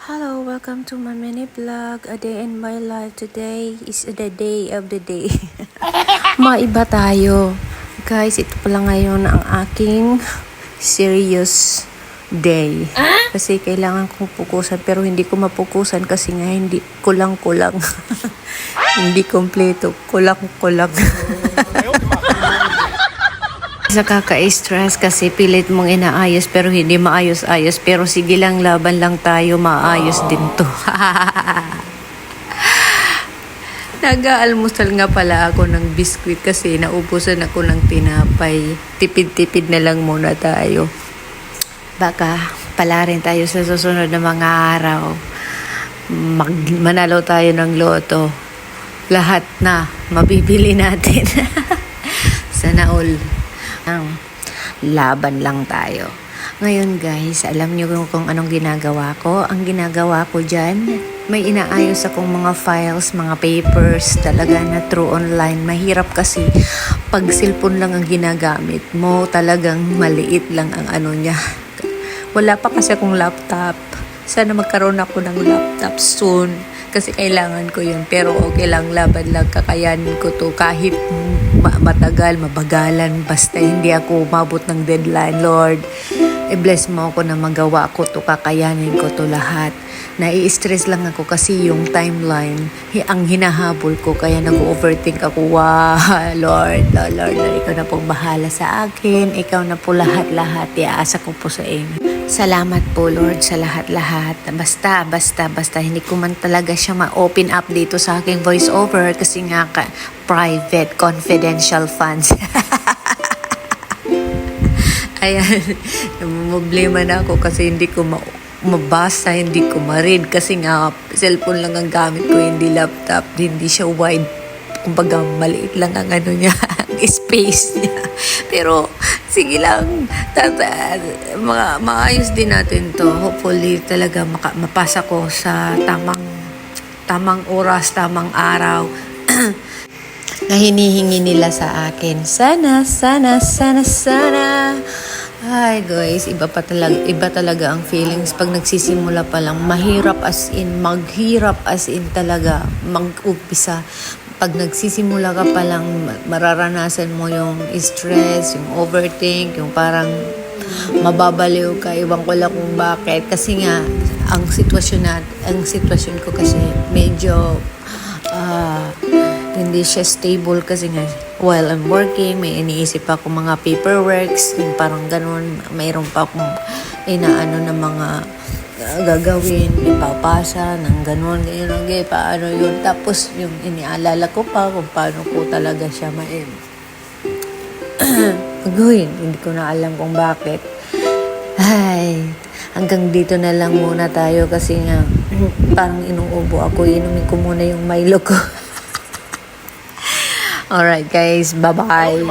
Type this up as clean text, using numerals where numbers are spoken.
Hello, welcome to my mini vlog, a day in my life. Today is the day of the day. Maiba tayo. Guys, ito pala ngayon ang aking serious day. Kasi kailangan kong pukusan pero hindi ko mapukusan kasi nga hindi kulang-kulang. Hindi kompleto, kulang-kulang. Nakaka-stress kasi pilit mong inaayos pero hindi maayos-ayos. Pero sige lang, laban lang tayo, maayos din to. Nag-aalmusal nga pala ako ng biskwit kasi naubusan ako ng tinapay. Tipid-tipid na lang muna tayo. Baka pala rin tayo sa susunod na mga araw. Manalo tayo ng loto. Lahat na mabibili natin. Sana all. Laban lang tayo. Ngayon guys, alam niyo kung anong ginagawa ko? Ang ginagawa ko dyan, may inaayos akong mga files, mga papers, talaga na through online. Mahirap kasi pag cellphone lang ang ginagamit mo, talagang maliit lang ang ano niya. Wala pa kasi akong laptop. Sana magkaroon ako ng laptop soon. Kasi kailangan ko yun. Pero okay lang, laban lang, kakayanin ko to kahit matagal, mabagalan. Basta hindi ako umabot ng deadline, Lord. I-bless mo ako na magawa ko to, kakayanin ko to lahat. Nai-stress lang ako kasi yung timeline, ang hinahabol ko, kaya nag-overthink ako. Wow, Lord, ikaw na pong bahala sa akin. Ikaw na po lahat-lahat. Iaasa ko po sa inyo. Salamat po, Lord, sa lahat-lahat. Basta, hindi ko man talaga siya ma-open up dito sa aking voiceover kasi nga private, confidential funds. Ayan, namumblema na ako kasi hindi ko mabasa, hindi ko ma-read kasi nga cellphone lang ang gamit ko, hindi laptop, hindi siya wide. Kumbaga, maliit lang ang ano niya, space niya. Pero, sige lang, maayos din natin to. Hopefully, talaga mapasa ko sa tamang oras, tamang araw na hinihingi nila sa akin. Sana. Ay guys, iba talaga ang feelings pag nagsisimula pa lang. Maghirap as in talaga mag-umpisa. Pag nagsisimula ka pa lang, mararanasan mo yung stress, yung overthink, yung parang mababaliw ka. Iwan ko lang kung bakit. Kasi nga, ang sitwasyon ko kasi medyo hindi siya stable kasi nga while I'm working, may iniisip ako mga paperworks, yung parang ganun. Mayroon pa akong inaano na mga gagawin, ipapasa ng ganun, paano yun. Tapos yung iniaalala ko pa kung paano ko talaga siya gagawin. Hindi ko na alam kung bakit. Ay, hanggang dito na lang muna tayo kasi nga parang inuubo ako. Inumin ko muna yung Milo ko. Alright guys, bye-bye.